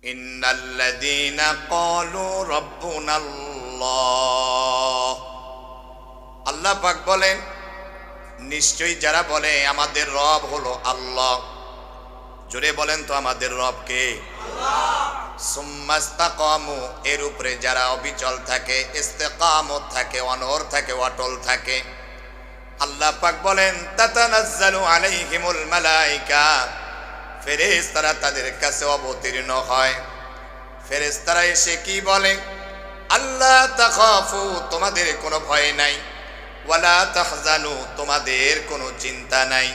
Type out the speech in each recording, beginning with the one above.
ইন্নাল্লাযীনা ক্বালু রাব্বুনাল্লাহ, আল্লাহ পাক বলেন নিশ্চয়ই যারা বলে আমাদের রব হলো আল্লাহ, জোরে বলেন তো আমাদের রব কে? আল্লাহ। সুম্মাস্তাকামু, এর উপরে যারা অবিচল থাকে, ইস্তিকামত থাকে, অনড় থাকে, অটল থাকে, আল্লাহ পাক বলেন তাতানাজ্জালু আলাইহিমুল মালায়েকা, ফেরেশতারা তাদের কাছে অবতীর্ণ হয়। ফেরেশতারা এসে কি বলে? আল্লাহ তাখাফু, তোমাদের কোনো ভয় নাই, ওয়ালা তাহজানু, তোমাদের কোনো চিন্তা নাই,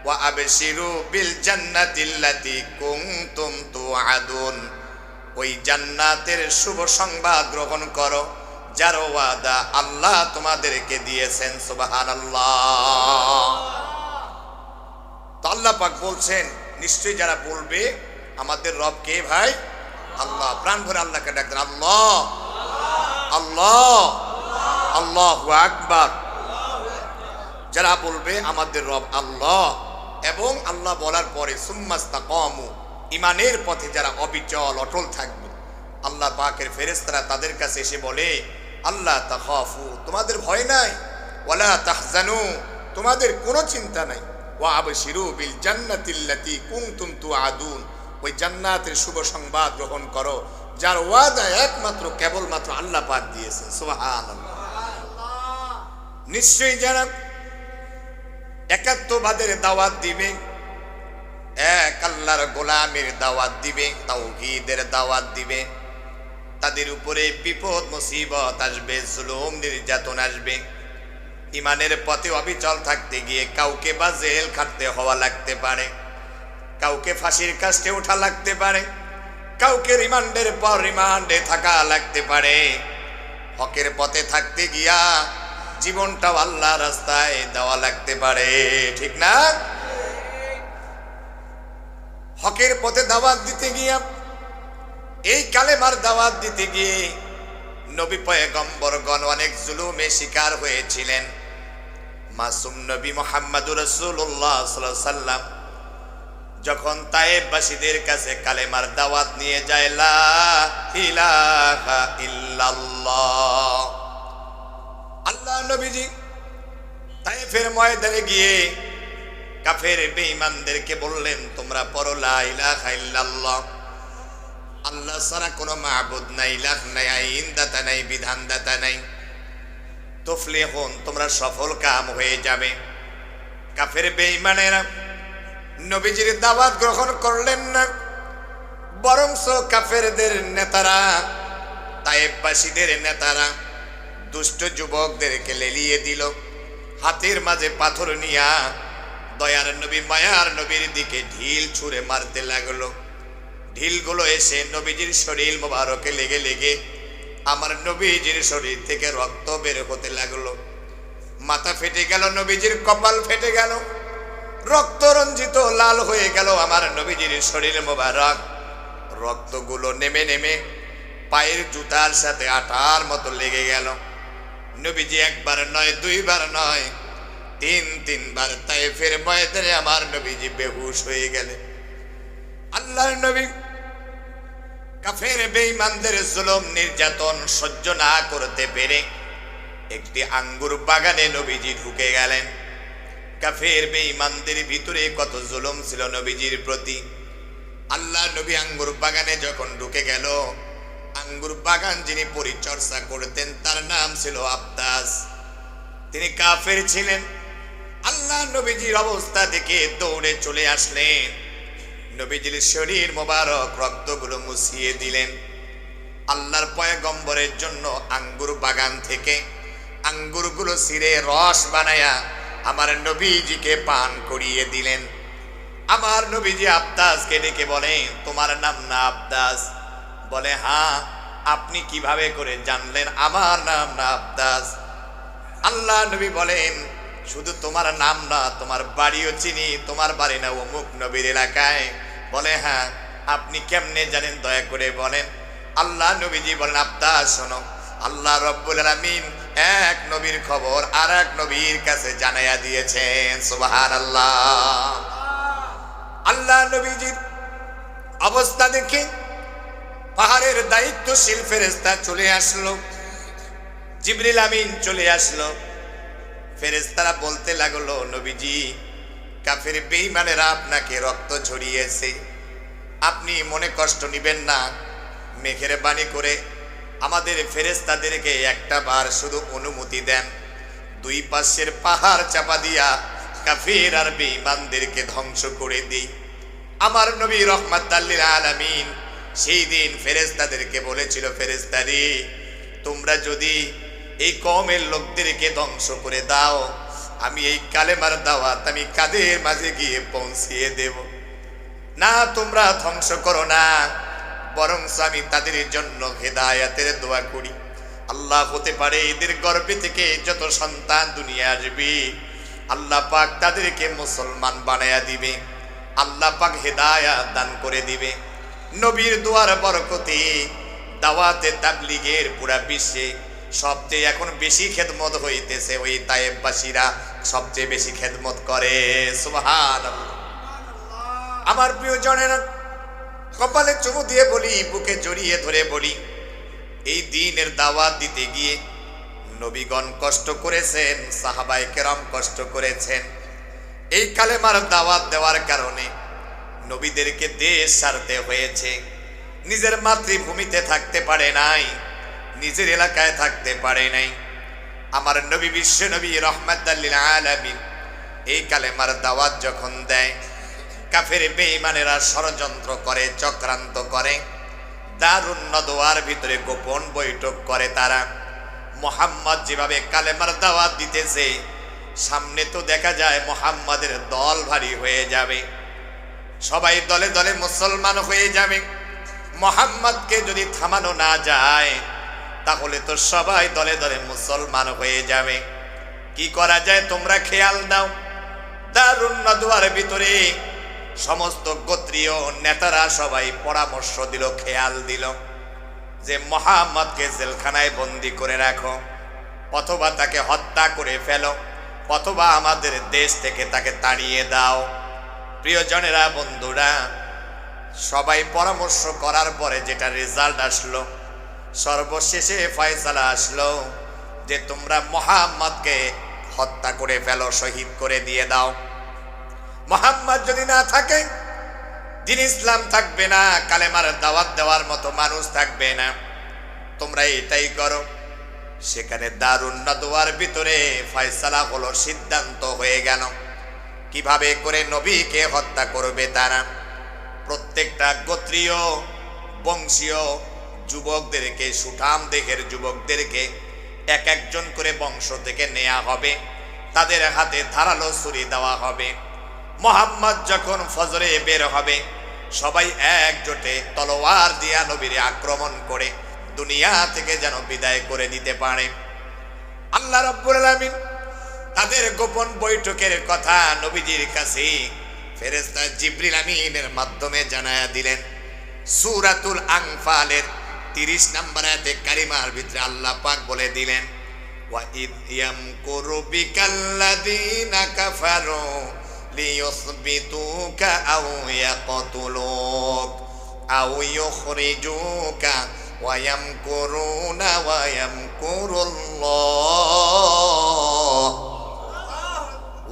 ওয়া আবশিরু বিল জান্নাতিল্লাতী কুনতুম তুআদুন, ওই জান্নাতের শুভ সংবাদ গ্রহণ করো যার ওয়াদা আল্লাহ তোমাদেরকে দিয়েছেন। সুবহানাল্লাহ। তো আল্লাহ পাক বলছেন নিশ্চয়ই যারা বলবে আমাদের রব কে ভাই? আল্লাহ। প্রাণ ভরে আল্লাহকে ডাকতেন আল্লাহ আল্লাহ আল্লাহু আকবার। যারা বলবে আমাদের রব আল্লাহ, এবং আল্লাহ বলার পরে সুম্মাস্তাকামু, ইমানের পথে যারা অবিচল অটল থাকবে, আল্লাহ পাকের ফেরেশতারা তাদের কাছে এসে বলে আল্লাহ তাখাফু, তোমাদের ভয় নাই, ওয়ালা তাহজানু, তোমাদের কোনো চিন্তা নাই, ওয়া আবশিরু বিল জান্নাতিল্লাতী কুনতুম তুআদুন, ওই জান্নাতের শুভ সংবাদ গ্রহণ করো যার ওয়াদা একমাত্র কেবলমাত্র আল্লাহ পাক দিয়েছেন। সুবহানাল্লাহ। নিশ্চয়ই যারা একাত্মবাদের দাওয়াত দিবে, এক আল্লাহর গোলামের দাওয়াত দিবে, তাওহীদের দাওয়াত দিবে, তাদের উপরে বিপদ মুসিবত আসবে, জুলুম নির্যাতন আসবে। ইমানের পথে অবিচল থাকতে গিয়ে কাউকে বা জেল খাটতে হওয়া লাগতে পারে, কাউকে ফাঁসির কাস্টে ওঠা লাগতে পারে, কাউকে রিমান্ডের পর রিমান্ডে থাকা লাগতে পারে। হকের পথে থাকতে গিয়া জীবনটাও আল্লাহ রাস্তায় দেওয়া লাগতে পারে, ঠিক না? হকের পথে দাওয়াত দিতে গিয়া, এই কালেমার দাওয়াত দিতে গিয়ে নবী পয়গম্বরগণ অনেক জুলুমে শিকার হয়েছিলেন। মাসুম নবী মুহাম্মদুর রাসূলুল্লাহ সাল্লাল্লাহু আলাইহি সাল্লাম যখন তায়েববাসীদের কাছে কালেমার দাওয়াত নিয়ে যায়, লা ইলাহা ইল্লাল্লাহ, আল্লাহ নবীজি তায়েফের ময়দানে গিয়ে কাফের বেঈমানদেরকে বললেন তোমরা পড়ো লা ইলাহা ইল্লাল্লাহ, আল্লাহ ছাড়া কোনো মাবুদ নাই, ইলাহ নাই, আইনদাতা নাই, বিধানদাতা নাই, তুফলিহুন, তোমরা সফল কাম হয়ে যাবে। কাফের বেঈমানেরা নবীজির দাওয়াত গ্রহণ করলেন না, বরংস কাফেরদের নেতারা, তায়েববাসীদের নেতারা দুষ্ট যুবকদেরকে লেলিয়ে দিল, হাতের মাঝে পাথর নিয়া দয়ার নবী মায়ার নবীর দিকে ঢিল ছুঁড়ে মারতে লাগলো। ঢিলগুলো এসে নবীজির শরীর মোবারকে লেগে লেগে আমার নবীজির শরীর থেকে রক্ত বের হতে লাগলো। মাথা ফেটে গেল, নবীজির কপাল ফেটে গেল, রক্ত রঞ্জিত লাল হয়ে গেল আমার নবীজির শরীর মোবারক। রক্তগুলো নেমে নেমে পায়ের জুতার সাথে আটার মতো লেগে গেল। নবীজি একবার নয়, দুইবার নয়, তিনবার তায়েফের ময়দানে আমার নবীজি বেহুশ হয়ে গেলেন। আল্লাহর নবী কাফের বেঈমানদের জুলুম নির্যাতন সহ্য না করতে পেরে একটি আঙ্গুর বাগানে নবীজি ঢুকে গেলেন। কাফের বেঈমানদের ভিতরে কত জুলুম ছিল নবীজির প্রতি। আল্লাহ নবী আঙ্গুর বাগানে যখন ঢুকে গেল, আঙ্গুর বাগান যিনি পরিচর্যা করতেন তার নাম ছিল আব্দাস, তিনি কাফের ছিলেন। আল্লাহ নবীজির অবস্থা দেখে দৌড়ে চলে আসলেন, নবীজির শরীর মোবারক রক্তগুলো মুছিয়ে দিলেন। আল্লাহর পয়গম্বরের জন্য আঙ্গুর বাগান থেকে আঙ্গুরগুলো ছিঁড়ে রস বানায়া আমার নবীজিকে পান করিয়ে দিলেন। আমার নবীজি আব্দাসকে ডেকে বলেন তোমার নাম না আব্দাস? বলে হ্যাঁ। আপনি কিভাবে করে জানলেন আমার নাম না আব্দাস? আল্লাহ নবী বলেন শুধু তোমার নাম না, তোমার বাড়িও চিনি, তোমার বাড়ি না অমুক নবীর এলাকায়। বলে হ্যাঁ। আপনি কেমনে জানেন দয়া করে বলেন। আল্লাহ নবীজি বলেন আব্দাস শোনো, আল্লাহ রব্বুল আলামিন এক নবীর খবর আর এক নবীর কাছে জানাইয়া দিয়েছেন। সুবহানাল্লাহ। আল্লাহ নবীজির অবস্থা দেখে পাহাড়ের দায়িত্বশীল ফেরেশতা চলে আসলো, জিবরিল আমিন চলে আসলো। ফেরেশতারা বলতে লাগলো, নবীজি, কাফের বেঈমানেরা আপনাকে রক্ত ঝরিয়েছে, আপনি মনে কষ্ট নিবেন না, মেঘের বাণী করে আমাদের ফেরেশতাদেরকে একটা বার শুধু অনুমতি দেন, দুই পাশের পাহাড় চাপা দিয়া কাফের আর বেঈমানদেরকে ধ্বংস করে দিই। আমার নবী রহমাতাল লিল আলামিন সেই দিন ফেরেশতাদেরকে বলেছিল, ফেরেশতারে, তোমরা যদি এই কওমের লোকদেরকে ধ্বংস করে দাও, আমি এই কালেমার দাওয়াত আমি কাদের মাঝে গিয়ে পৌঁছিয়ে দেব না, তোমরা ধ্বংস করো না, বরং আমি তাদের জন্য হেদায়েতের দোয়া করি। আল্লাহ হতে পারে এদের গর্ভে থেকে যত সন্তান দুনিয়া আসবে, আল্লাহ পাক তাদেরকে মুসলমান বানায়া দিবে, আল্লাহ পাক হেদায়াত দান করে দিবে। নবীর দোয়ার বরকতে দাওয়াতে তাবলীগের পুরা বিশ্বে সবচেয়ে এখন বেশি খেদমত হইতেছে ওই তায়েববাসীরা সবচেয়ে বেশি খেদমত করে। সুবহানাল্লাহ। আমার প্রিয় জনেরা, কপালে চুমু দিয়ে বলি, বুকে জড়িয়ে ধরে বলি, এই দ্বীনের দাওয়াত দিতে গিয়ে নবীগণ কষ্ট করেছেন, সাহাবায়ে কেরাম কষ্ট করেছেন। এই কালেমার দাওয়াত দেওয়ার কারণে নবীদেরকে দেশ ছাড়তে হয়েছে, নিজের মাতৃভূমিতে থাকতে পারে নাই, নিজের এলাকায় থাকতে পারে নাই। আমার নবী বিশ্ব নবী রহমাতাল লিল আলামিন এই কালেমার দাওয়াত যখন দেয়, কাফের বেঈমানেরা ষড়যন্ত্র করে, চক্রান্ত করে, দারুন নদওয়ার ভিতরে গোপন বৈঠক করে। তারা মুহাম্মদ যেভাবে কালেমার দাওয়াত দিতেছে, সামনে তো দেখা যায় মুহাম্মাদের দল ভারী হয়ে যাবে, সবাই দলে দলে মুসলমান হয়ে যাবে। মুহাম্মদকে যদি থামানো না যায়, তাহলে তো সবাই দলে দলে মুসলমান হয়ে যাবে। কি করা যায় তোমরা খেয়াল দাও। দারুন নদওয়ার ভিতরে সমস্ত গোত্রীয় নেতারা সবাই পরামর্শ দিল, খেয়াল দিল যে মুহাম্মদকে জেলখানায় বন্দি করে রাখো, অথবা তাকে হত্যা করে ফেলো, অথবা আমাদের দেশ থেকে তাকে তাড়িয়ে দাও। প্রিয়জনেরা, বন্ধুরা, সবাই পরামর্শ করার পরে যেটা রেজাল্ট আসলো, সর্বশেষে ফয়সালা আসলো যে তোমরা মুহাম্মদকে হত্যা করে ফেলো, শহীদ করে দিয়ে দাও। মুহাম্মদ যদি না থাকে, দিন ইসলাম থাকবে না, কালেমার দাওয়াত দেওয়ার মতো মানুষ থাকবে না, তোমরা এটাই করো। সেখানে দারুন নদওয়ার ভিতরে ফয়সালা হলো, সিদ্ধান্ত হয়ে গেল কিভাবে করে নবীকে হত্যা করবে তারা। প্রত্যেকটা গোত্রীয় বংশীয় যুবকদেরকে, সুঠাম দেহের যুবকদেরকে এক একজন করে বংশ থেকে নেওয়া হবে, তাদের হাতে ধারালো ছুরি দেওয়া হবে। মুহাম্মদ যখন ফজরে বের হবে, সবাই একজোটে তলোয়ার দিয়া নবীরে আক্রমণ করে দুনিয়া থেকে যেন বিদায় করে দিতে পারে। আল্লাহ রাব্বুল আলামিন তাদের গোপন বৈঠকের কথা নবীজির কাছে ফেরেশতা জিবরিল আমিনের মাধ্যমে জানায়া দিলেন। সূরাতুল আনফালের 30 নম্বর আয়াতে কারিমার ভিতরে আল্লাহ পাক বলে দিলেন, ওয়া ইদ ইয়ামকুরু বিকাল্লাযীনা কাফারু লিয়ুসবিতুকা আও ইয়াকতুলুক আও ইউখরিজুকা ওয়া ইয়ামকুরুনা ওয়া ইয়ামকুরুল্লাহ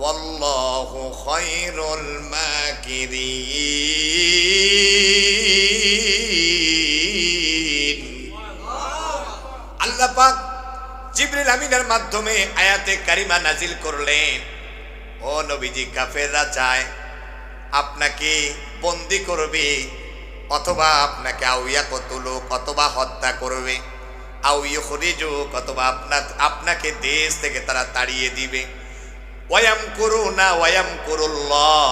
ওয়াল্লাহু খায়রুল মাকিরিন। আল্লাহ পাক জিবরিল আমিনের মাধ্যমে আয়াতে কারিমা নাজিল করলেন, ও নবীজি, কাফেররা চায় আপনাকে বন্দি করবে, অথবা আপনাকে আউয়া কতলুক, অথবা হত্যা করবে, আউ ইউখরিজুক, অথবা আপনাকে দেশ থেকে তারা তাড়িয়ে দিবে। ওয়ায়ামকুরুনা ওয়ায়ামকুরুল্লাহ,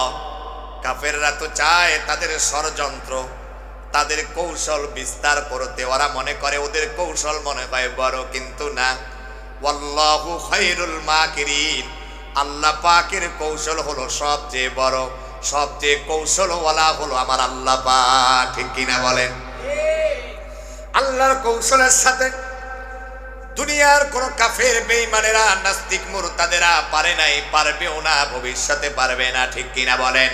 কাফেররা তো চায় তাদের ষড়যন্ত্র, তাদের কৌশল বিস্তার করতে। ওরা মনে করে ওদের কৌশল মনে হয় বড়, কিন্তু না। ওয়াল্লাহু খায়রুল মাকিরিন, আল্লাহ পাকের কৌশল হলো সবচেয়ে বড়, সবচেয়ে কৌশলওয়ালা হলো আমার আল্লাহ পাক। ঠিক কিনা বলেন? আল্লাহর কৌশলের সাথে দুনিয়ার কোন কাফের বেঈমানেরা, নাস্তিক মুরতাদেরা পারে নাই, পারবেও না, ভবিষ্যতে পারবে না। ঠিক কিনা বলেন?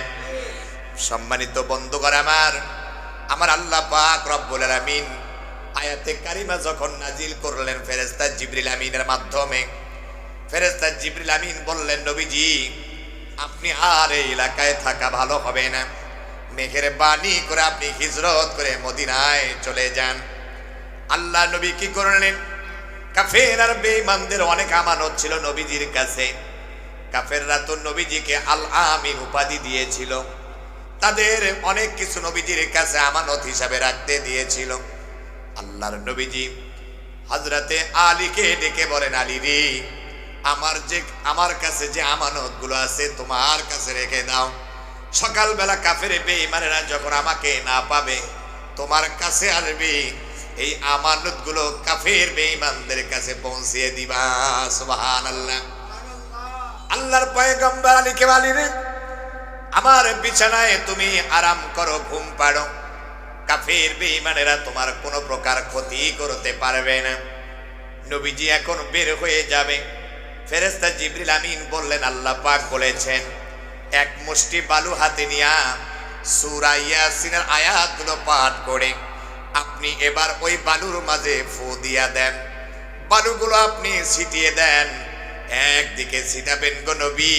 সম্মানিত বন্ধুগণ আমার, আমার আল্লাহ পাক রব্বুল আলামিন আয়াতে কারিমা যখন নাজিল করলেন ফেরেশতা জিবরিল আমিনের মাধ্যমে, ফেরেশতা জিবরিল আমিন বললেন, নবীজি আপনি আর এই এলাকায় থাকা ভালো হবে না, মেঘের বাণী করে আপনি হিজরত করে মদিনায় চলে যান। আল্লাহ নবী কি করলেন? কাফের আর বেঈমানদের অনেক আমানত ছিল নবীজির কাছে। কাফেররা তো নবীজিকে আল আমিন উপাধি দিয়েছিল, তাদের অনেক কিছু নবীজির কাছে আমানত হিসাবে রাখতে দিয়েছিল। আল্লাহর নবীজি হযরতে আলীকে ডেকে বলেন, আলী রে, আমার কাছে যে আমানত গুলো আছে তোমার কাছে রেখে দাও। সকালবেলা কাফের বেঈমানেরা যখন আমাকে না পাবে তোমার কাছে আসবে, এই আমানত গুলো কাফের বেঈমানদের কাছে পৌঁছিয়ে দিবা। সুবহানাল্লাহ। আল্লাহর পয়গম্বর আলীকে বলেন, আমার বিছানায় তুমি আরাম করো, ঘুম পাড়ো, কাফের বেঈমানেরা তোমার কোনো প্রকার ক্ষতি করতে পারবে না। নবীজি এখন বের হয়ে যাবে। ফেরেশতা জিবরিল আমিন বললেন, আল্লাহ পাক বলেছেন এক মুষ্টি বালু হাতে নিয়া সূরা ইয়াসিনের আয়াতগুলো পাঠ করে আপনি এবার ওই বালুর মাঝে ফু দিয়া দেন, বালুগুলো আপনি ছিটিয়ে দেন। একদিকে ছিটাবেন গো নবী,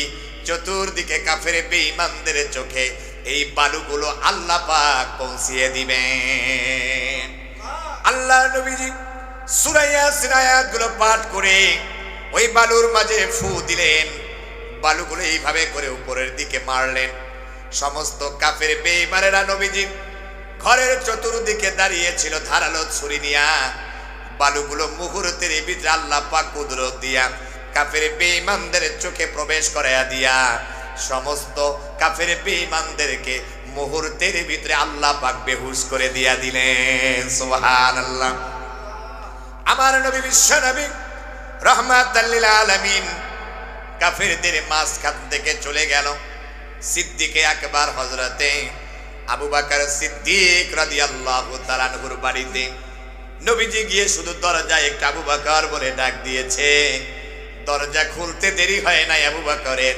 চতুর্দিকে কাফের বেঈমানদের চোখে এই বালুগুলো আল্লাহ পাক পৌঁছিয়ে দিবেন। আল্লাহ নবীজি সূরা ইয়াসিন আয়াতগুলো পাঠ করে ওই বালুর মাঝে ফু দিলেন, বালুগুলো এইভাবে করে উপরের দিকে মারলেন। সমস্ত কাফের বেঈমানেরা নবীজি ঘরের চতুর্দিকে দাঁড়িয়ে ছিল ধারালো ছুরি নিয়া, বালুগুলো মুহূর্তের ভিতরে আল্লাহ পাক কুদরত দিয়া কাফের বেঈমানদের চোখে প্রবেশ করাইয়া দিয়া সমস্ত কাফের বেঈমানদেরকে মুহূর্তের ভিতরে আল্লাহ পাক বেহুশ করে দিয়া দিলেন। সুবহানাল্লাহ। আমার নবী বিশ্ব নবী রাহমাতাল লিল আলামিন কাফেরদের মাঝখান থেকে চলে গেল সিদ্দিকে আকবার হযরতে আবু বকর সিদ্দিক রাদিয়াল্লাহু তাআলা আনহুর বাড়িতে। নবীজি গিয়ে শুধু দরজায় একটা আবু বকর বলে ডাক দিয়েছে। দরজা খুলতে দেরি হয় না, আবু বকরের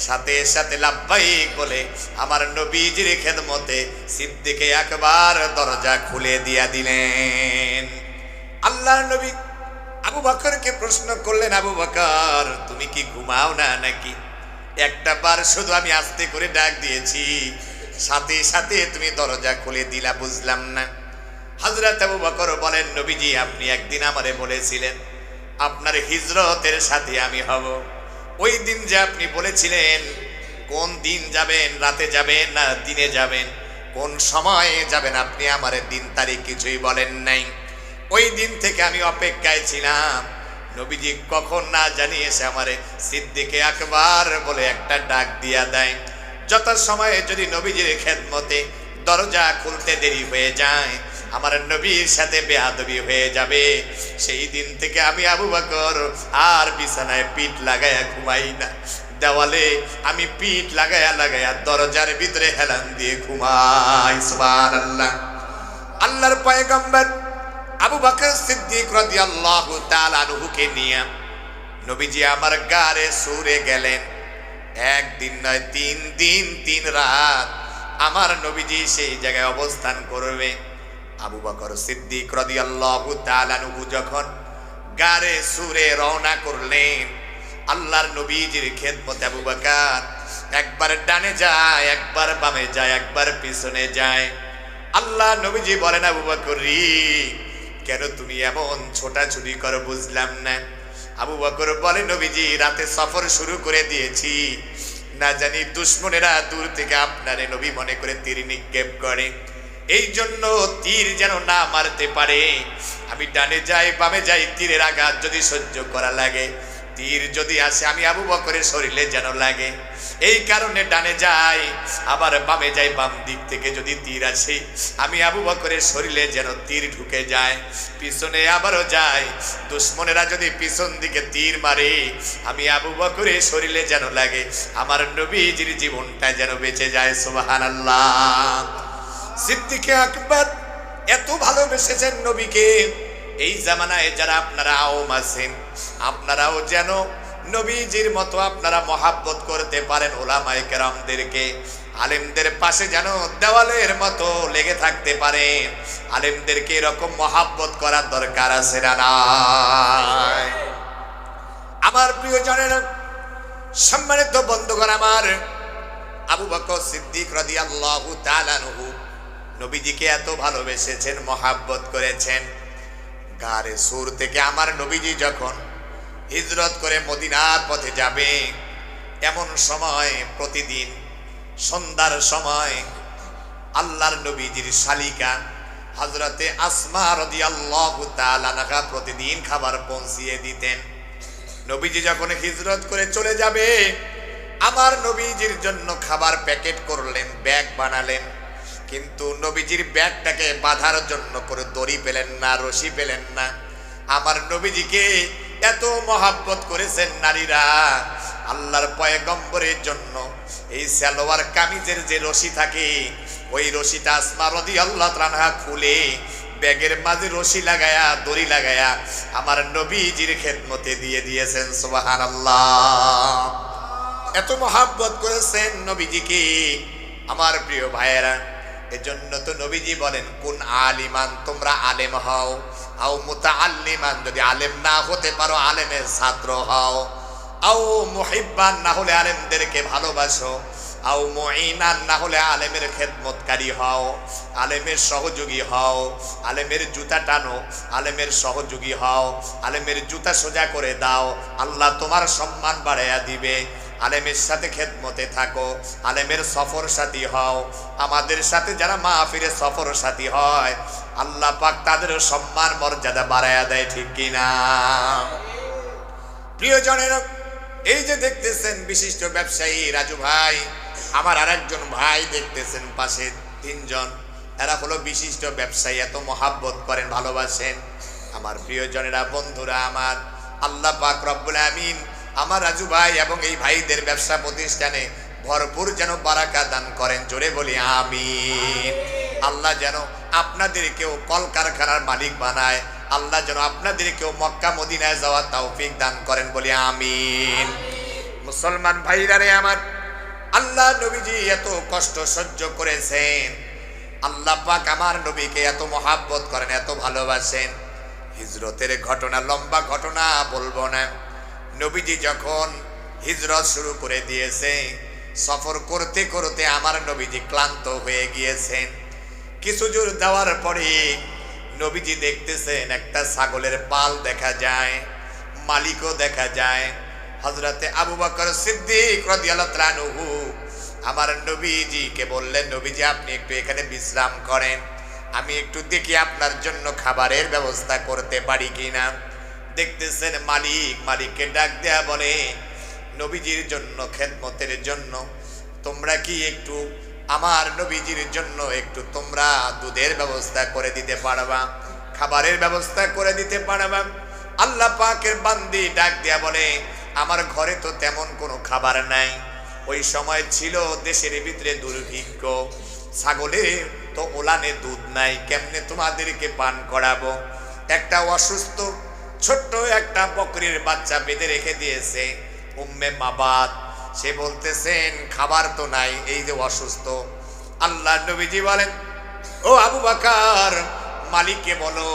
সাথে সাথে লাব্বাইক বলে আমার নবীজির খেদমতে সিদ্দিকে আকবার দরজা খুলে দিয়া দিলেন। আল্লাহর নবী আবু বকরকে প্রশ্ন করলেন, আবু বকর তুমি কি ঘুমাও না নাকি? একটা বার শুধু আমি আস্তে করে ডাক দিয়েছি, সাথে সাথে তুমি দরজা খুলে দিলা, বুঝলাম না। হযরত আবু বকর বলেন, নবীজি আপনি একদিন আমারে বলেছিলেন আপনার হিজরতের সাথে আমি হব। ওই দিন যে আপনি বলেছিলেন কোন দিন যাবেন, রাতে যাবেন না দিনে যাবেন, কোন সময়ে যাবেন, আপনি আমারে দিন তারিখ কিছুই বলেন নাই। ওই দিন থেকে আমি অপেক্ষায় ছিলাম, নবীজি কখন না জানিয়ে এসে আমারে সিদ্দিকে আকবার বলে একটা ডাক দিয়া দেয়। যত সময়ে যদি নবীজির খেদমতে দরজা খুলতে দেরি হয়ে যায় আমার নবীর সাথে বেয়াদবি হয়ে যাবে। সেই দিন থেকে আমি আবু বকর আর বিছানায় পিঠ লাগায়া ঘুমাই না, দেওয়ালে আমি পিঠ লাগায়া লাগায়া দরজার ভিতরে হেলান দিয়ে ঘুমাই। সুবহানাল্লাহ। আল্লাহর পয়গম্বর আবু বকর সিদ্দিক রাদিয়াল্লাহু তাআলা আনহুকে নিয়ে নবীজি আমার গারে সুরে গেলেন। একদিন নয়, 3 দিন 3 রাত আমার নবীজি সেই জায়গায় অবস্থান করবে। আবু বকর সিদ্দিক রাদিয়াল্লাহু তাআলা আনহু যখন গারে সুরে রওনা করলেন, আল্লাহর নবীজির খেদমতে আবু বকর একবার ডানে যায়, একবার বামে যায়, একবার পিছনে যায়। আল্লাহ নবীজি বলেন, আবু বকর কেন তুমি এমন ছোটাছুটি করো বুঝলাম না। আবু বকর বলে, নবীজি রাতে সফর শুরু করে দিয়েছি, না জানি দুশমনেরা দূর থেকে আপনারে নবী মনে করে তীর নিক্ষেপ করে, এই জন্য তীর যেন না মারতে পারে আমি ডানে যাই বামে যাই, তীরের আঘাত যদি সহ্য করা লাগে, তীর যদি আসে আমি আবু বকরের শরীরে যেন লাগে, এই কারণে ডানে যাই আবার বামে যাই, বাম দিক থেকে যদি তীর আসে আমি আবু বকরের শরীরে যেন তীর ঢুকে যায়, পিছনে আবারও যায়, দুশমনেরা যদি পিছন দিকে তীর মারে আমি আবু বকরের শরীরে যেন লাগে, আমার নবীজির জীবনটা যেন বেঁচে যায়। সুবহানাল্লাহ। সিদ্দিকে আকবর এত ভালোবেসেছেন নবীকে, এই জামানায় যারা আপনারা আওম আছেন আপনারাও যেন নবীজির মতো আপনারা মহাব্বত করতে পারেন ওলামায়ে কেরামদেরকে। আলেমদের পাশে যেন দেওয়ালের মতো লেগে থাকতে পারে। আলেমদেরকে এরকম মহাব্বত করার দরকার আছে না নাই? আমার প্রিয় জানেন, সম্মানিত বন্ধুগণ আমার, আবু বকর সিদ্দিক রাদিয়াল্লাহু তাআলা আনহু নবীজিকে এত ভালোবেসেছেন, মহাব্বত করেছেন। গারে সুর থেকে আমার নবীজি যখন হিজরত করে মদিনার পথে যাবে, এমন সময় প্রতিদিন সন্ধ্যার সময় আল্লাহর নবীজির শালিকা হযরতে আসমা রাদিয়াল্লাহু তাআলা আনহা প্রতিদিন খাবার পৌঁছিয়ে দিতেন। নবীজি যখন হিজরত করে চলে যাবে, আমার নবীজির জন্য খাবার প্যাকেট করলেন, ব্যাগ বানালেন, কিন্তু নবীজির ব্যাগটাকে বাঁধার জন্য করে দড়ি পেলেন না, রশি পেলেন না। আমার নবীজিকে এত মহাব্বত করেছেন নারীরা, আল্লাহর পয়গম্বরের জন্য এই সালোয়ার কামিজের যে রশি থাকে, ওই রশিটা আসমা রাদিয়াল্লাহু তাআলা আনহা খুলে ব্যাগের মাঝে রশি লাগায়া, দড়ি লাগায়া আমার নবীজির খেদমতে দিয়ে দিয়েছেন। সুবহানাল্লাহ। এত মহাব্বত করেছেন নবীজিকে আমার প্রিয় ভাইয়েরা। এজন্য তো নবীজি বলেন, কোন আলিমান, তোমরা আলেম হও, আও মুতাআল্লিমান, যদি আলেম না হতে পারো আলেমের ছাত্র হও, আও মুহিব্বান, না হলে আলেমদেরকে ভালোবাসো, আও মুঈনান, না হলে আলেমের খেদমতকারী হও, আলেমের সহযোগী হও, আলেমের জুতা টানো, আলেমের সহযোগী হও, আলেমের জুতা সোজা করে দাও, আল্লাহ তোমার সম্মান বাড়াইয়া দিবে। আলেমের সাথে খেদমতে থাকো, আলেমের সফর সাথী হও। আমাদের সাথে যারা মাহফিলে সফর সাথী হয়, আল্লাহ পাক তাদের সম্মান মর্যাদা বাড়াইয়া দেয়, ঠিক কিনা? প্রিয়জনেরা, এই যে দেখতেছেন বিশিষ্ট ব্যবসায়ী রাজু ভাই, আমার আরেকজন ভাই দেখতেছেন পাশে, তিনজন, এরা হলো বিশিষ্ট ব্যবসায়ী, এত মহাব্বত করেন, ভালোবাসেন। আমার প্রিয়জনেরা, বন্ধুরা আমার, আল্লাহ পাক রব্বুল আমিন আমার রাজু ভাই এবং এই ভাইদের ব্যবসা প্রতিষ্ঠানে ভরপুর যেন বারাকা দান করেন, জোরে বলি আমিন। আল্লাহ যেন আপনাদেরকেও কলকারখানার মালিক বানায়, আল্লাহ যেন আপনাদেরকেও মক্কা মদিনায় যাওয়ার তৌফিক দান করেন, বলি আমিন। মুসলমান ভাইরা রে আমার, আল্লাহ নবীজি এত কষ্ট সহ্য করেছেন, আল্লাহ পাক আমার নবীকে এত মহাব্বত করেন, এত ভালোবাসেন। হিজরতের ঘটনা, লম্বা ঘটনা বলবো না। নবীজি যখন হিজরত শুরু করে দিয়েছে, সফর করতে করতে আমার নবীজি ক্লান্ত হয়ে গিয়েছেন। কিছু দূর যাওয়ার পরে নবীজি দেখতেছেন একটা ছাগলের পাল দেখা যায়, মালিকও দেখা যায়। হযরতে আবু বকর সিদ্দিক রাদিয়াল্লাহু তাআলা আনহু আমার নবীজিকে বললেন, নবীজি আপনি একটু এখানে বিশ্রাম করেন, আমি একটু দেখি আপনার জন্য খাবারের ব্যবস্থা করতে পারি কিনা। দেখতেছেন মালিককে ডাক দেয়া বলে, নবীজির জন্য, খেদমতের জন্য তোমরা কি একটু আমার নবীজির জন্য একটু তোমরা দুধের ব্যবস্থা করে দিতে পারবা, খাবারের ব্যবস্থা করে দিতে পারবা? আল্লাহ পাকের বান্দি ডাক দেয়া বলে, আমার ঘরে তো তেমন কোনো খাবার নাই। ওই সময় ছিল দেশের ভিতরে দুর্ভিক্ষ, ছাগলের তো ওলানে দুধ নাই, কেমনে তোমাদেরকে পান করাবো? একটা অসুস্থ ছোট্ট একটা বকরির বাচ্চা বেঁধে রেখে দিয়েছে উম্মে মাবাদ, সে বলতেছেন খাবার তো নাই, এই যে অসুস্থ। আল্লাহ নবীজি বলেন, ও আবু বকর, মালিককে বলো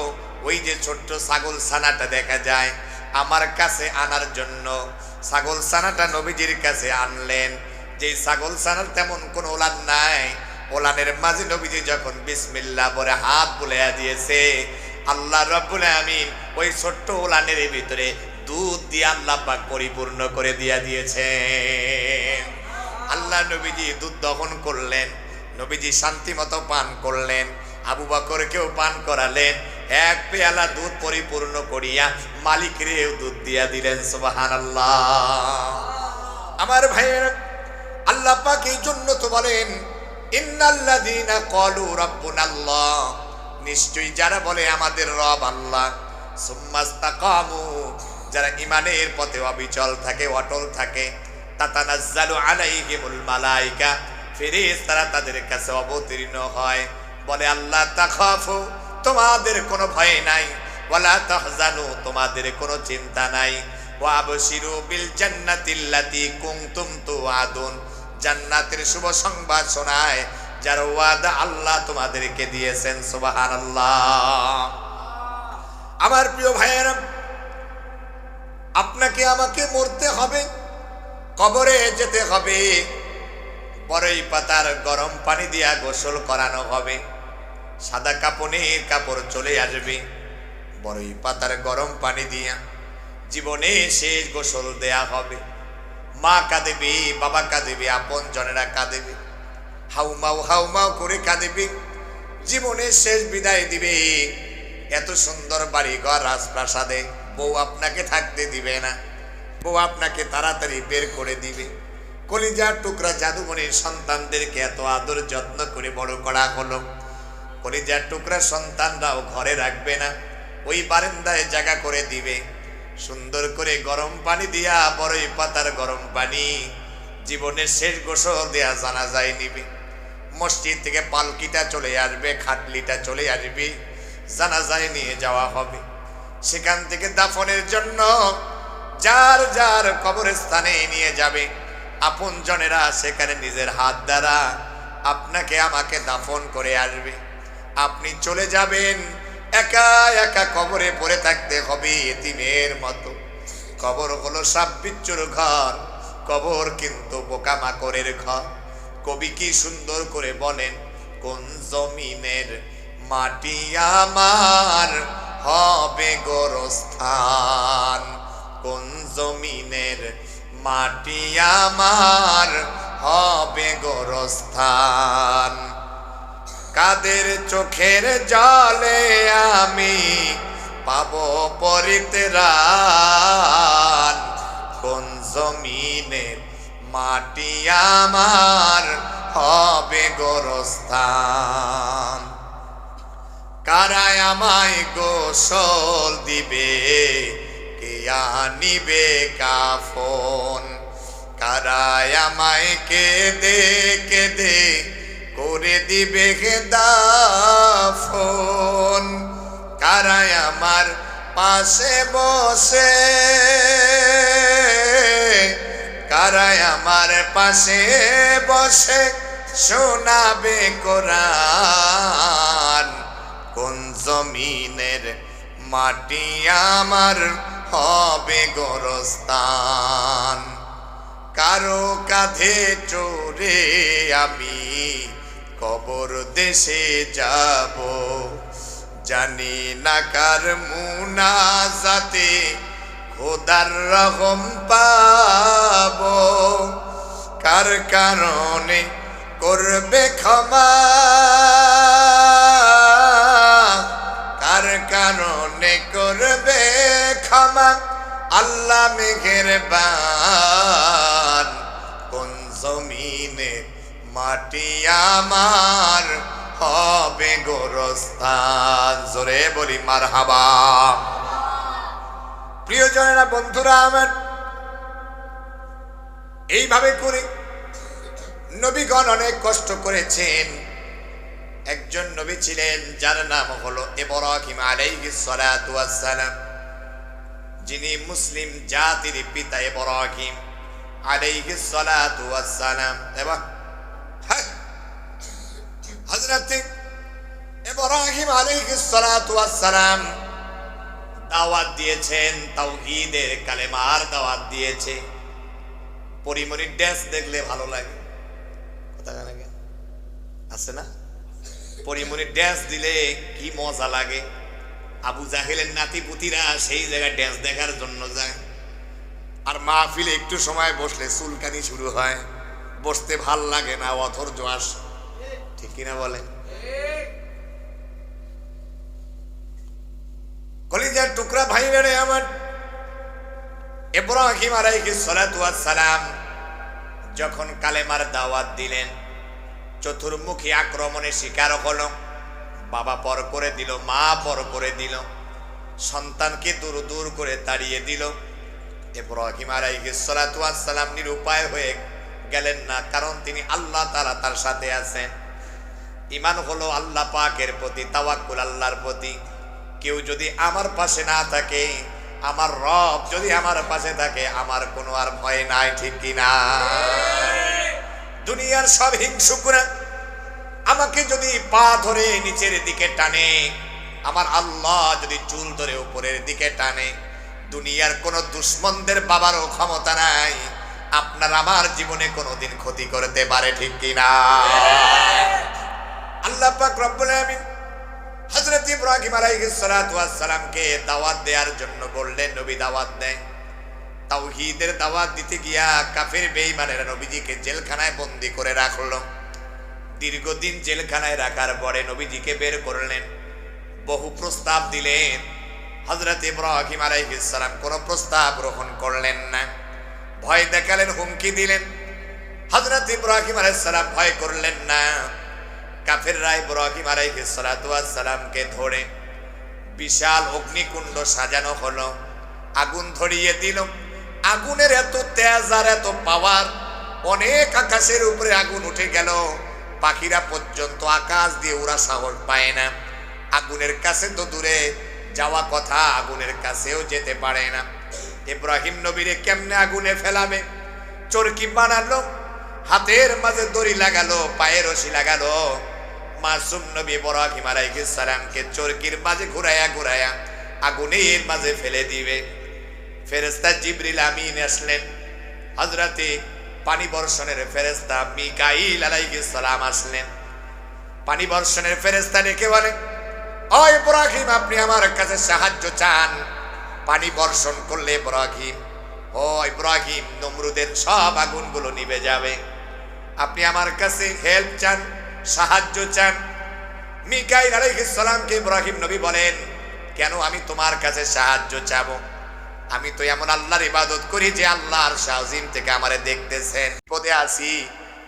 ওই যে ছোট্ট ছাগল ছানাটা দেখা যায় আমার কাছে আনার জন্য। ছাগল ছানাটা নবীজির কাছে আনলেন। যে ছাগল ছানার তেমন কোনো ওলান নাই, ওলানের মাঝে নবীজি যখন বিসমিল্লাহ বলে হাত বুলাইয়া দিয়েছে, আল্লাহ রাব্বুল আমিন ওই ছোট্ট ওলানের ভিতরে দুধ দিয়ে আল্লাহ পাক পরিপূর্ণ করে দিয়া দিয়েছেন। আল্লাহ নবীজি দুধ দহন করলেন, নবীজি শান্তি মতো পান করলেন, আবু বকরকেও পান করালেন। এক পেয়ালা দুধ পরিপূর্ণ করিয়া মালিকরেও দুধ দিয়া দিলেন। সুবহানাল্লাহ। আমার ভাইয়ের, আল্লাহ পাক এই জন্য তো বলেন, ইন্নাল্লাযীনা ক্বালু রাব্বুনাল্লাহ, নিশ্চয়ই যারা বলে আমাদের রব আল্লাহ, সুম্মাস্তাকামু, যারা ইমানের পথে অবিচল থাকে, অটল থাকে, তাতানাজ্জালু আলাইহিমুল মালায়েকা, ফেরেশতারা তাদের কাছে অবতীর্ণ হয়, বলে আল্লাহ তাখাফু, তোমাদের কোনো ভয় নাই, ওয়ালা তাহজানু, তোমাদের কোনো চিন্তা নাই, ওয়া আবশিরু বিল জান্নাতিল্লাতী কুনতুম তুআদুন, জান্নাতের শুভ সংবাদ শোনায়, যার ওয়াদা আল্লাহ তোমাদেরকে দিয়েছেন। সুবহানাল্লাহ। আমার প্রিয় ভাইয়েরা, আপনাকে আমাকে মরতে হবে, কবরে যেতে হবে, বড়ই পাতার গরম পানি দিয়া গোসল করানো হবে, সাদা কাপড়ের কাপড় চলে আসবে, বড়ই পাতার গরম পানি দিয়া জীবনে শেষ গোসল দেয়া হবে। মা কাঁদেবে, বাবা কাঁদেবে, আপন জনেরা কাঁদেবে, হাউমাউ হাউমাউ করে কাঁদেবে, জীবনের শেষ বিদায় দিবে। এত সুন্দর বাড়িঘর রাজপ্রাসাদে বউ আপনাকে থাকতে দিবে না, বউ আপনাকে তাড়াতাড়ি বের করে দিবে। কলিজার টুকরা জাদুমণির সন্তানদেরকে এত আদর যত্ন করে বড় করা হলো, কলিজার টুকরা সন্তানরাও ঘরে রাখবে না, ওই বারান্দায় জায়গা করে দিবে, সুন্দর করে গরম পানি দিয়া, বড়ই পাতার গরম পানি, জীবনের শেষ গোসল দেয়া জানাজায় নিবে। মসজিদ থেকে পালকিটা চলে আসবে, খাটলিটা চলে আসবে, জানাজায় নিয়ে যাওয়া হবে। সেখান থেকে দাফনের জন্য যার যার কবরস্থানে নিয়ে যাবে, আপন জনেরা সেখানে নিজের হাত দ্বারা আপনাকে আমাকে দাফন করে আসবে। আপনি চলে যাবেন, একা একা কবরে পড়ে থাকতে হবে এতিমের মতো। কবর হলো সাপ বিচ্ছুর ঘর, কবর কিন্তু পোকামাকড়ের ঘর। কবি কি সুন্দর করে বলেন, কোন জমিনের মাটি আমার হবে গোরস্থান, কোন জমিনের মাটি আমার হবে গোরস্থান। কাদের চোখের জলে আমি পাবো পরিত্রাণ, কোন জমিনের মাটি আমার হবে গোরস্থান। কারায় আমায় গোসল দিবে, কে আনিবে কাফন, কারায় আমায় কেঁদে কেঁদে করে দিবে দাফন, কারায় আমার পাশে বসে, কারায় আমার পাশে বসে শোনাবে কোরআন, কোন জমিনের মাটি আমার হবে গোরস্থান। কারো কাঁধে চড়ে আমি কবর দেশে যাব, জানি না কার মুনাজাতে খোদার রহম পাবো, কার কারণে করবে ক্ষমা, কার কারণে করবে ক্ষমা আল্লাহ মেহেরবান, কোন জমিনে মাটি আমার হবে গোরস্থান। জোরে বলি মারহাবা। প্রিয়জনেরা, বন্ধুরা আমার, এইভাবে করে নবীগণ অনেক কষ্ট করেছেন। একজন নবী ছিলেন যার নাম হলো ইব্রাহিম আলাইহিস সালাতু ওয়াস সালাম, যিনি মুসলিম জাতির পিতা ইব্রাহিম আলাইহিস সালাতু ওয়াস সালাম। এবং হযরত ইব্রাহিম আলাইহিস সালাতু ওয়াস সালাম দাওয়াত দিয়েছেন, তাওহীদের কালেমার দাওয়াত দিয়েছে। পরিমণির ড্যান্স দেখলে ভালো লাগে, কথা লাগে আছে না? পরিমণির ড্যান্স দিলে কি মজা লাগে। আবু জাহেলের নাতিপুতিরা সেই জায়গায় ড্যান্স দেখার জন্য যায়, আর মাহফিলে একটু সময় বসলে চুলকানি শুরু হয়, বসতে ভাল লাগে না, অধৈর্য আসে। ঠিক কিনা বলে? কলিজার টুকরা ভাইরা আমার, ইব্রাহিম আলাইহিস সালাতু ওয়াস সালাম যখন কালেমার দাওয়াত দিলেন, চতুর্মুখী আক্রমণের শিকার হলো। বাবা পর করে দিল, মা পর করে দিল, সন্তানকে দূর দূর করে তাড়িয়ে দিল। ইব্রাহিম আলাইহিস সালাতু ওয়াস সালাম নিরুপায় হয়ে গেলেন না, কারণ তিনি আল্লাহ তাআলা তার সাথে আছেন। ঈমান হলো আল্লাহ পাকের প্রতি, তাওয়াক্কুল আল্লাহর প্রতি। কেউ যদি আমার পাশে না থাকে, আমার রব যদি আমার পাশে থাকে, আমার কোনো আর ভয় নাই। ঠিক কিনা? দুনিয়ার সব হিংসুকরা আমাকে যদি পা ধরে নিচের দিকে টানে, আমার আল্লাহ যদি চুল ধরে উপরের দিকে টানে, দুনিয়ার কোন দুশ্মনদের বাবারও ক্ষমতা নাই আপনার আমার জীবনে কোনোদিন ক্ষতি করতে পারে, ঠিক কিনা? আল্লাহ পাক রব্বুল আলামিন হযরত ইব্রাহিম আলাইহিস সালাতু ওয়াস সালামকে দাওয়াত দেওয়ার জন্য বললেন, নবী দাওয়াত দেয়। তাওহীদের দাওয়াত দিতে গিয়া কাফের বেঈমানেরা নবীজিকে জেলখানায় বন্দী করে রাখলো। দীর্ঘদিন জেলখানায় রাখার পরে নবীজিকে বের করলেন, বহু প্রস্তাব দিলেন। হযরত ইব্রাহিম আলাইহিস সালাম কোনো প্রস্তাব গ্রহণ করলেন না, ভয় দেখালেন, হুমকি দিলেন। হযরত ইব্রাহিম আলাইহিস সালাম ভয় করলেন না। কাফেররা ইব্রাহিম আলাইহিস সালাতু ওয়াস সালামকে ধরে বিশাল অগ্নিকুণ্ড সাজানো হলো, আগুন ধরিয়ে দিল। আগুনের এত তেজ আর এত পাওয়ার, অনেক আকাশের উপরে আগুন উঠে গেল, পাখিরা পর্যন্ত আকাশ দিয়ে ওরা সাহস পায় না। আগুনের কাছে তো দূরে যাওয়া কথা, আগুনের কাছেও যেতে পারে না। ইব্রাহিম নবীরে কেমনে আগুনে ফেলাবে? চরকি বানালো, হাতের মাঝে দড়ি লাগালো, পায়ে রশি লাগালো। মাসুম নবী ইব্রাহিম আলাইহিস সালামকে চরকির মাঝে ঘুরায়া ঘুরায়া আগুনের মাঝে ফেলে দিবে। ফেরেশতা জিবরিল আমিন আসলেন, হযরতে পানি বর্ষণের ফেরেশতা মিকাইল আলাইহিস সালাম আসলেন। পানি বর্ষণের ফেরেশতা ডেকে বলে, ও ইব্রাহিম, আপনি আমার কাছে সাহায্য চান? পানি বর্ষণ করলে ইব্রাহিম নমরুদের সব আগুনগুলো নিভে যাবে। আপনি আমার কাছে হেল্প চান, সাহায্য চান? মিকাইল আলাইহিস সালামকে ইব্রাহিম নবী বলেন, কেন আমি তোমার কাছে সাহায্য চাবো? আমি তো এমন আল্লাহর ইবাদত করি যে আল্লাহর শাহজিম থেকে আমারে দেখতেছেন। বিপদে আছি,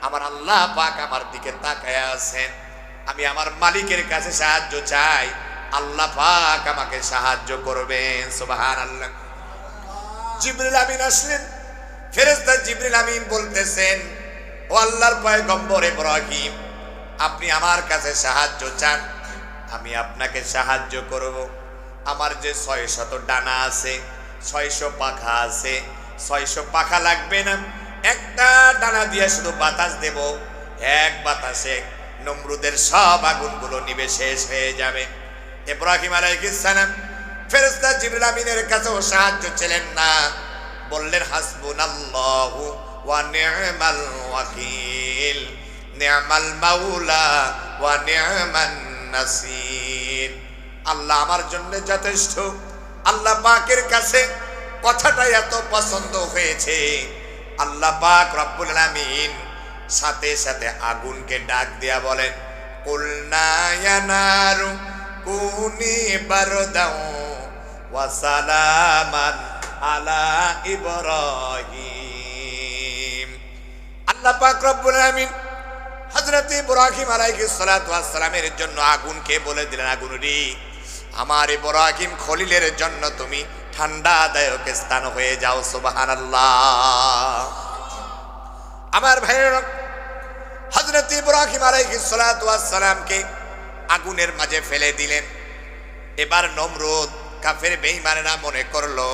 আমার আল্লাহ পাক আমার দিকে তাকায়া আছেন। আমি আমার মালিকের কাছে সাহায্য চাই, আল্লাহ পাক আমাকে সাহায্য করবেন। সুবহানাল্লাহ। জিবরিল আমিন আসলেন। ফেরেশতা জিবরিল আমিন বলতেছেন, ও আল্লাহর পয়গম্বর ইব্রাহিম, আপনি আমার কাছে সাহায্য চান, আমি আপনাকে সাহায্য করব। আমার যে 600 ডানা আছে, 600 পাখা আছে, 600 পাখা লাগবে না, একটা ডানা দিয়ে শুধু বাতাস দেব, এক বাতাসে নমরুদের সব আগুনগুলো নিভে শেষ হয়ে যাবে। ইব্রাহিম আলাইহিস সালাম ফেরেশতা জিবরিল আমিনের কাছেও সাহায্য ছিলেন না, বললেন, হাসবুনাল্লাহু ওয়া নি'মাল ওয়াকিল, নি'মাল মাওলা ওয়া নি'মান নাসির। আল্লাহ আমার জন্য যথেষ্ট। আল্লাহ পাকের কাছে কথাটা এত পছন্দ হয়েছে, আল্লাহ পাক রব্বুল আলামিন সাথে সাথে আগুনকে ডাক দিয়া বলেন, কুলনা ইয়া নারু কুনি বারদাও ওয়া সালামান আলা ইব্রাহিম। আল্লাহ পাক রব্বুল আলামিন হযরত ইব্রাহিম আলাইহিস সালাতু ওয়াস সালামের জন্য আগুনকে বলে দিলেন, আগুন রে, আমার ইব্রাহিম খলিলের জন্য তুমি ঠান্ডাদায়ক স্থান হয়ে যাও। সুবহানাল্লাহ। আমার ভাইয়েরা, হযরত ইব্রাহিম আলাইহিস সালাতু ওয়াস সালামকে আগুনের মাঝে ফেলে দিলেন। এবার নমরুদ কাফের বেঈমানেরা মনে করলো,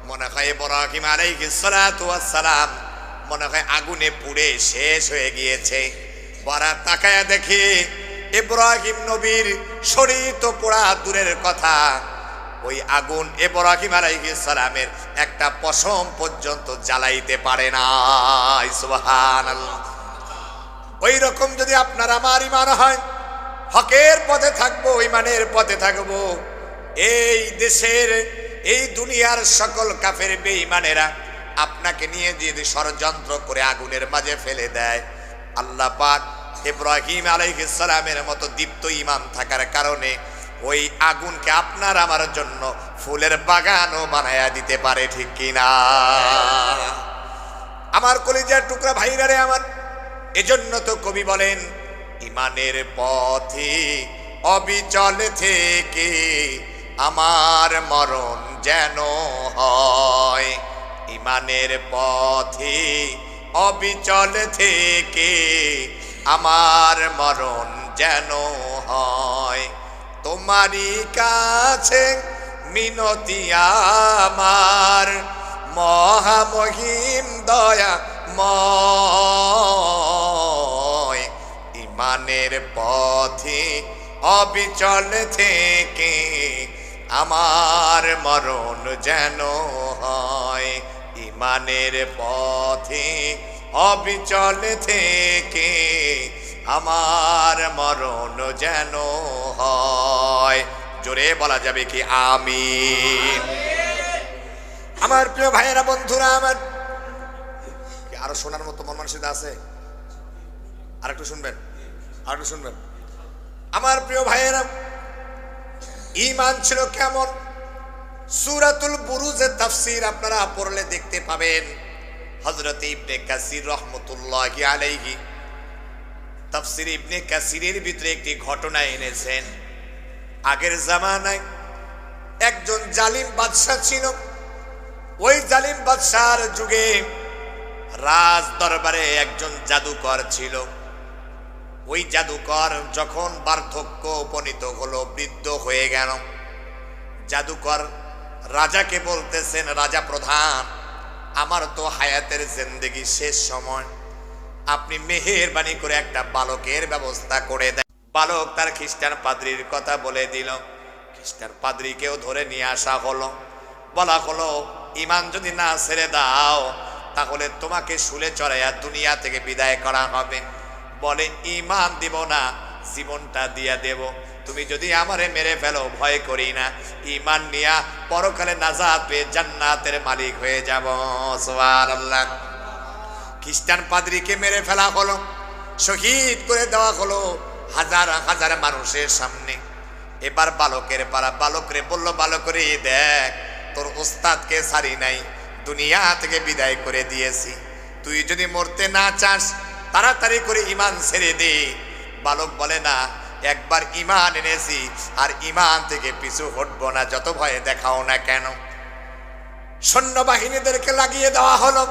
মনে হয় ইব্রাহিম আলাইহিস সালাতু ওয়াস সালাম মনে হয় আগুনে পুড়ে শেষ হয়ে গিয়েছে। ওরা তাকায়া দেখে ইব্রাহিম নবীর শরীর তো পোড়া দূরের কথা, ওই আগুন ইব্রাহিম আলাইহিস সালামের একটা পশম পর্যন্ত জ্বালাইতে পারে না। সুবহানাল্লাহ। ওই রকম যদি আপনার আমার ঈমান হয়, হকের পথে থাকবো, ঈমানের পথে থাকবো, এই দেশের এই দুনিয়ার সকল কাফের বেঈমানেরা আপনাকে নিয়ে যদি ষড়যন্ত্র করে আগুনের মাঝে ফেলে দেয়, আল্লাহ পাক ইব্রাহিম আলাইহিস সালামের মতো দীপ্ত ঈমান থাকার কারণে ওই আগুনকে আপনার আমার জন্য ফুলের বাগানও বানায়া দিতে পারে, ঠিক কিনা? আমার কলিজার টুকরা ভাইরা রে আমার, এজন্য তো কবি বলেন, ঈমানের পথে অবিচল থেকে আমার মরণ যেন হয়। ঈমানের পথে অবিচল থেকে আমার মরণ যেন হয়। তোমারই কাছে মিনতি আমার, মহামহিম দয়া ইমানের পথে অবিচল থেকে আমার মরণ যেন হয়। ইমানের পথে অবিচল থেকে আমার মরণ যেন হয়। জোরে বলা যাবে কি আমিন? আমার প্রিয় ভাইয়েরা, বন্ধুরা আমার, আরো শোনার মতো মন মানসিকতা আছে? আরেকটু শুনবেন, আরেকটু শুনবেন। আমার প্রিয় ভাইয়েরা, ঈমান ছিল কেমন? সূরাতুল বুরুজের তাফসীর আপনারা পড়লে দেখতে পাবেন। হযরত ইবনে কাসির রাহমাতুল্লাহি আলাইহি তাফসীর ইবনে কাসিরের ভিতরে একটি ঘটনা এনেছেন। আগের জামানায় একজন জালিম বাদশা ছিল। ওই জালিম বাদশার যুগে রাজ দরবারে একজন জাদুকর ছিল। ওই জাদুকর যখন বার্ধক্য উপনীত হলো, বৃদ্ধ হয়ে গেল, জাদুকর রাজাকে বলতেছেন, রাজা প্রধান, আমার তো হায়াতের জিন্দেগি শেষ সময়, আপনি মেহেরবানি করে একটা বালকের ব্যবস্থা করে দেন। বালক তার খ্রিস্টান পাদ্রীর কথা বলে দিল। খ্রিস্টান পাদ্রীকেও ধরে নিয়ে আসা হলো। বলা হলো, ঈমান যদি না ছেড়ে দাও তাহলে তোমাকে শুলে চড়াইয়া দুনিয়া থেকে বিদায় করা হবে। বলে, ঈমান দিব না, জীবনটা দিয়া দেব। তুমি যদি আমারে মেরে ফেলো ভয় করি না, ঈমান নিয়া পরকালে নাজাত পেয়ে জান্নাতের মালিক হয়ে যাব। সুবহানাল্লাহ। খ্রিস্টান পাদ্রীকে মেরে ফেলা হলো, শহীদ করে দেওয়া হলো হাজার হাজার মানুষের সামনে। এবার বালকের পাড়া বালকরে বলল, বালকরে দেখ, তোর ওস্তাদকে ছাড়ি নাই, দুনিয়া থেকে বিদায় করে দিয়েছি, তুই যদি মরতে না চাস তাড়াতাড়ি করে ঈমান ছেড়ে দে। বালক বলে, না, একবার ঈমান এনেছি আর ঈমান থেকে পিছু হটবো না, যত ভয়ে দেখাও না কেন। সৈন্যবাহিনীদেরকে লাগিয়ে দেওয়া হলো।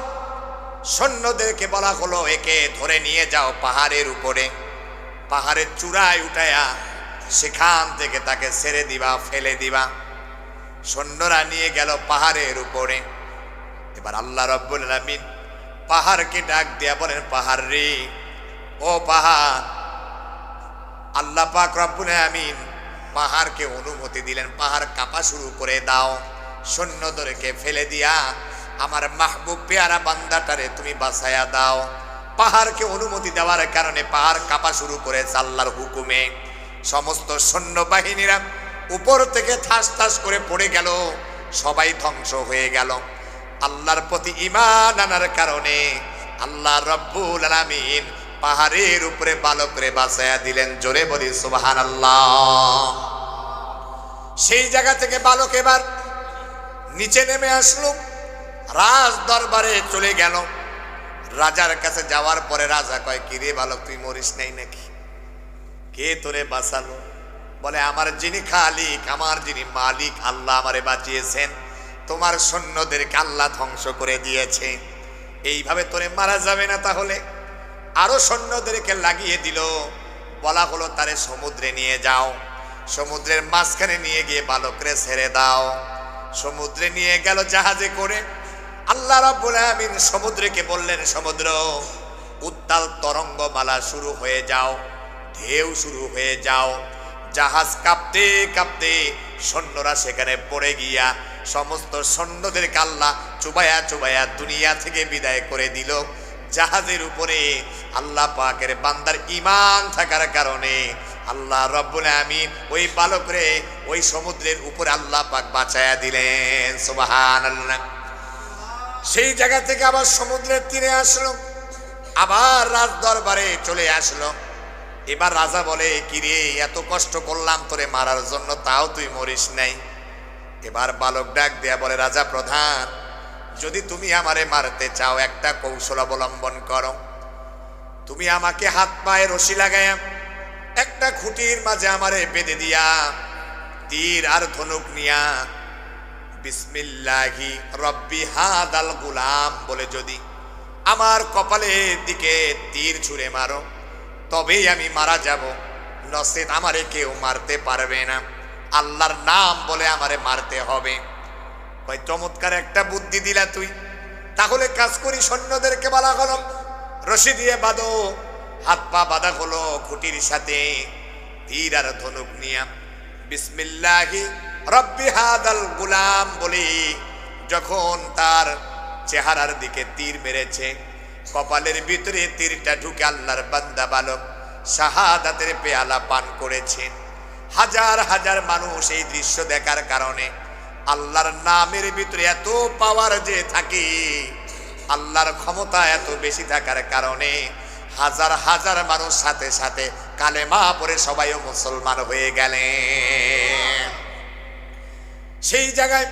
সৈন্যদেরকে বলা হলো, একে ধরে নিয়ে যাও পাহাড়ের উপরে, পাহাড়ের চূড়ায় উঠায়া সেখান থেকে তাকে ছেড়ে দিবা, ফেলে দিবা। সৈন্যরা নিয়ে গেল পাহাড়ের উপরে। এবার আল্লাহ রাব্বুল আলামিন পাহাড়কে ডাক দিয়া বলেন, পাহাড় রে, ও পাহাড়। আল্লাহ পাক রব্বুল আলামিন পাহাড়কে অনুমতি দিলেন, পাহাড় কাঁপা শুরু করে দাও। সৈন্যদেরকে ফেলে দিয়া আমার মাহবুব পেয়ারা বান্দাটারে তুমি বাঁচায়া দাও। পাহাড়কে অনুমতি দেওয়ার কারণে পাহাড় কাঁপা শুরু করেছে আল্লাহর হুকুমে। সমস্ত সৈন্যবাহিনীরা উপর থেকে ঠাস ঠাস করে পড়ে গেল, সবাই ধ্বংস হয়ে গেল। আল্লাহর প্রতি ঈমান আনার কারণে আল্লাহ রাব্বুল আলামিন পাহাড়ের উপরে বালকরে বাঁচায়া দিলেন। জোরে বলি সুবহানাল্লাহ। সেই জায়গা থেকে বালক এবার নিচে নেমে আসলো, রাজ দরবারে চলে গেল। রাজার কাছে যাওয়ার পরে রাজা কয়, কি রে বালক, তুই মরিস নাই নাকি? কে তোরে বাঁচালো? বলে, আমার যিনি খালিক, আমার যিনি মালিক, আল্লাহ আমারে বাঁচিয়েছেন। তোমার সৈন্যদেরকে আল্লাহ ধ্বংস করে দিয়েছে, এইভাবে তোরে মারা যাবে না। তাহলে আরো সৈন্যদেরকে লাগিয়ে দিল। বলা হলো, তারে সমুদ্রে নিয়ে যাও, সমুদ্রের মাঝখানে নিয়ে গিয়ে বালকরে ছেড়ে দাও। সমুদ্রে নিয়ে গেল জাহাজে করে। আল্লাহ রাব্বুল আলামিন সমুদ্রকে বললেন, সমুদ্র উত্তাল তরঙ্গমালা শুরু হয়ে যাও, ঢেউ শুরু হয়ে যাও। জাহাজ কাঁপতে কাঁপতে সৈন্যরা সেখানে পড়ে গিয়া সমস্ত সৈন্যদেরকে আল্লাহ চুবায়া চুবায়া দুনিয়া থেকে বিদায় করে দিল। জাহাজের উপরে আল্লাহ পাকের বান্দার ঈমান থাকার কারণে আল্লাহ রাব্বুল আলামিন ওই বালকরে ওই সমুদ্রের উপরে আল্লাহ পাক বাঁচায়া দিলেন। সুবহানাল্লাহ। সেই জায়গা থেকে আবার সমুদ্রের তীরে আসলো, আবার রাজ দরবারে চলে আসলো। এবার রাজা বলে, কিরে, এত কষ্ট করলাম তোরে মারার জন্য, তাও তুই মরিস নাই। এবার বালক ডাক দেয়া বলে, রাজা প্রধান, যদি তুমি আমারে মারতে চাও একটা কৌশল অবলম্বন করো। তুমি আমাকে হাত পায়ে রশি লাগায়া একটা খুঁটির মাঝে আমারে বেঁধে দিয়া তীর আর ধনুক নিয়া বিসমিল্লাহি রব্বি হাদাল গুলাম বলে যদি আমার কপালের দিকে তীর ছুঁড়ে মারো, তবেই আমি মারা যাব, নচেত আমারে কেউ মারতে পারবে না। আল্লাহর নাম বলে আমারে মারতে হবে। ভাই, চমৎকার একটা বুদ্ধি দিলা তুই। তাহলে কাজ করি। সৈন্যদেরকে বলা হলো, রশি দিয়ে বাঁধো, হাত পা বাঁধা হলো খুঁটির সাথে, তীর আর ধনুক নিয়া বিসমিল্লাহি রব্বি হাদাল গুলাম বলি যখন তার চেহারার দিকে তীর মেরেছে, কপালের ভিতরে তীরটা ঢুকে আল্লাহর বান্দা বালক শাহাদাতের পেয়ালা পান করেছে। হাজার হাজার মানুষ এই দৃশ্য দেখার কারণে, আল্লাহর নামের ভিতরে এত পাওয়ার যে থাকে, আল্লাহর ক্ষমতা এত বেশি থাকার কারণে হাজার হাজার মানুষ সাথে সাথে কালেমা পড়ে সবাইও মুসলমান হয়ে গেলেন। সেই জায়গায়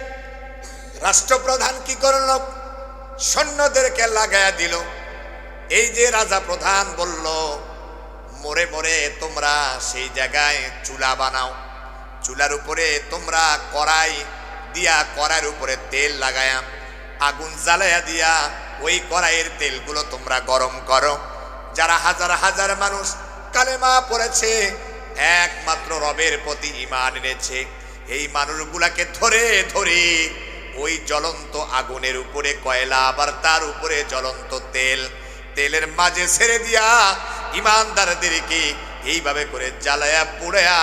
রাষ্ট্রপ্রধান কি করল? সৈন্যদেরকে লাগায়া দিল। এই যে রাজা প্রধান বলল, মোরে মোরে তোমরা সেই জায়গায় চুলা বানাও, চুলার উপরে তোমরা কড়াই দিয়া, কড়াইয়ের উপরে তেল লাগায়া আগুন জ্বালায়া দিয়া ওই কড়াইয়ের তেলগুলো তোমরা গরম করো। যারা হাজার হাজার মানুষ কালেমা পড়েছে, একমাত্র রবের প্রতি ঈমান এনেছে, এই মানুষগুলাকে ধরে ধরে ওই জ্বলন্ত আগুনের উপরে কয়লা, আবার তার উপরে জ্বলন্ত তেল, তেলের মাঝে ছেড়ে দিয়া ঈমানদারদেরকে এইভাবে করে জ্বালায়া পুড়ায়া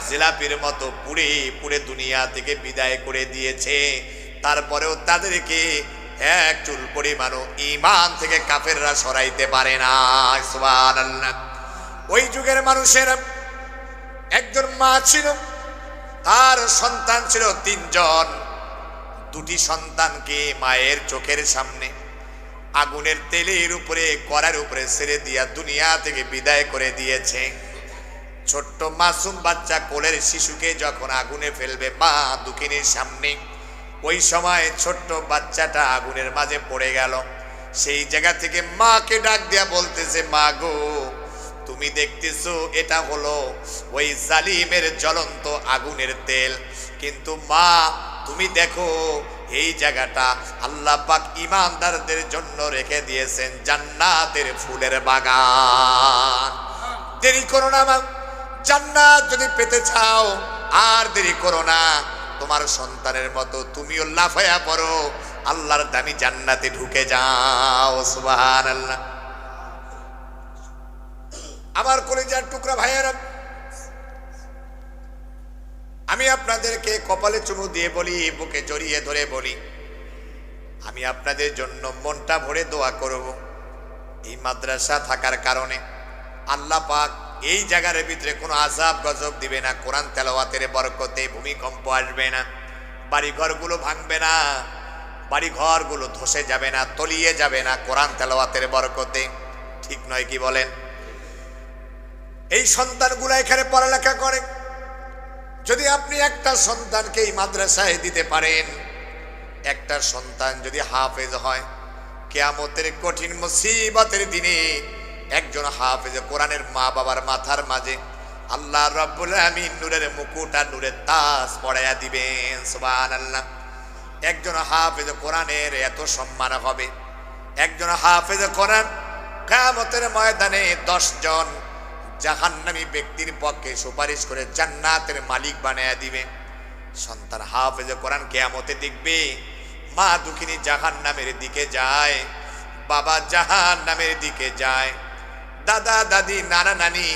জিলাপির মতো পুড়ে পুড়ে দুনিয়া থেকে বিদায় করে দিয়েছে। তারপরেও তাদেরকে এক চুল পরিমাণও ঈমান থেকে কাফেররা সরাইতে পারে না। সুবহানাল্লাহ। ওই যুগের মানুষের একজন মা ছিল, তার সন্তান ছিল 3 জন। দুটি সন্তানকে মায়ের চোখের সামনে আগুনের তেলের উপরে, কড়ার উপরে ছেড়ে দিয়া দুনিয়া থেকে বিদায় করে দিয়েছে। ছোট্ট মাসুম বাচ্চা কোলের শিশুকে যখন আগুনে ফেলবে মা দুঃখিনীর সামনে, ওই সময় ছোট্ট বাচ্চাটা আগুনের মাঝে পড়ে গেল। সেই জায়গা থেকে মাকে ডাক দিয়া বলতেছে, মা গো, তুমি দেখতেছো এটা হলো ওই জালিমের জ্বলন্ত আগুনের তেল, কিন্তু মা তুমি দেখো এই জায়গাটা আল্লাহ পাক ঈমানদারদের জন্য রেখে দিয়েছেন জান্নাতের ফুলের বাগান। দেরি করো না মা, জান্নাত যদি পেতে চাও আর দেরি করো না, তোমার সন্তানের মতো তুমিও লাফায়া পড়ো, আল্লাহর দামি জান্নাতে ঢুকে যাও। সুবহানাল্লাহ। আমার কলিজার টুকরা ভাইয়েরা, আমি আপনাদেরকে কপালে চুমু দিয়ে বলি, বুকে জড়িয়ে ধরে বলি, আমি আপনাদের জন্য মনটা ভরে দোয়া করব। এই মাদ্রাসা থাকার কারণে আল্লাহ পাক এই জায়গার ভিতরে কোনো আযাব গজব দিবে না, কোরআন তেলাওয়াতের বরকতে ভূমিকম্প আসবে না, বাড়ি ঘরগুলো ভাঙবে না, বাড়ি ঘরগুলো ধসে যাবে না, তলিয়ে যাবে না কোরআন তেলাওয়াতের বরকতে। ঠিক নয় কি বলেন? এই সন্তানগুলো এখানে পড়ালেখা করে, যদি আপনি একটা সন্তানকে এই মাদ্রাসায় দিতে পারেন, একটা সন্তান যদি হাফেজ হয়, কিয়ামতের কঠিন মুসিবতের দিনে একজন হাফেজ কোরআনের মা বাবার মাথার মাঝে আল্লাহ রাব্বুল আমিন নূরের মুকুট আর নূরের তাজ পড়াইয়া দিবেন। সুবহানাল্লাহ। একজন হাফেজ কোরআনের এত সম্মান হবে, একজন হাফেজ কোরআন কিয়ামতের ময়দানে 10 জন জাহান্নামী ব্যক্তির পক্ষে সুপারিশ করে জান্নাতের মালিক বানায়া দিবে। সন্তান হাফেজ কোরআন কিয়ামতে দেখবে মা দুঃখিনী জাহান্নামের দিকে যায়, বাবা জাহান্নামের দিকে যায়, দাদা দাদি নানা নানি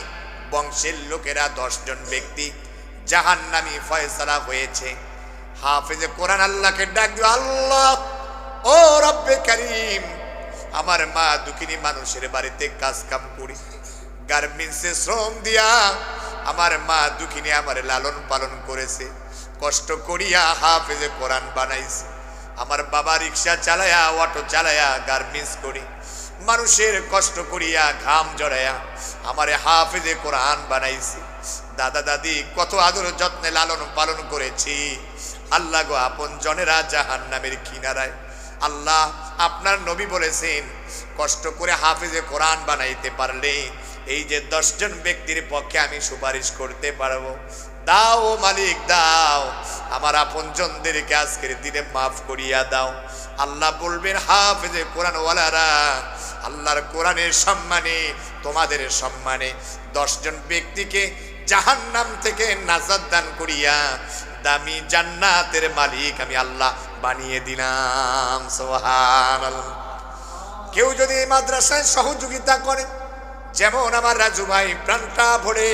বংশের লোকেরা 10 জন ব্যক্তি জাহান্নামী ফয়সালা হয়েছে। হাফেজ কোরআন আল্লাহকে ডাক দিও, আল্লাহ ও রব্বে কারীম, আমার মা দুঃখিনী মানুষের বাড়িতে কাজ কাম করি, গার্মেন্টসে শ্রম দিয়া আমার মা দুঃখিনী আমার লালন পালন করেছে, কষ্ট করিয়া হাফেজ কোরআন বানাইছে। আমার বাবা রিক্সা চালায়া, অটো চালায়া, গার্মেন্টস করি, মানুষের কষ্ট করিয়া ঘাম জড়ায়া আমারে হাফেজে কোরআন বানাইছে। দাদা দাদি কত আদর যত্নে লালন পালন করেছি। আল্লাহ গো, আপন জনেরা জাহান্নামের কিনারায়। আল্লাহ আপনার নবী বলেছেন, কষ্ট করে হাফেজে কোরআন বানাইতে পারলে এই যে 10 জন ব্যক্তির পক্ষে আমি সুপারিশ করতে পারবো। দাও মালিক দাও, আমার আপনজনদেরকে আজকের দিনে মাফ করিয়া দাও। আল্লাহ বলবেন, হাফেজে কোরআন ওয়ালারা, আল্লাহর কোরআনের সম্মানে, তোমাদের সম্মানে 10 জন ব্যক্তিকে জাহান্নাম থেকে নাজাত দান করিয়া দামি জান্নাতের মালিক আমি আল্লাহ বানিয়ে দিলাম। সুবহানাল্লাহ। কেউ যদি এই মাদ্রাসায় সহযোগিতা করে, যেমন আমার রাজু ভাই প্রাণটা ভরে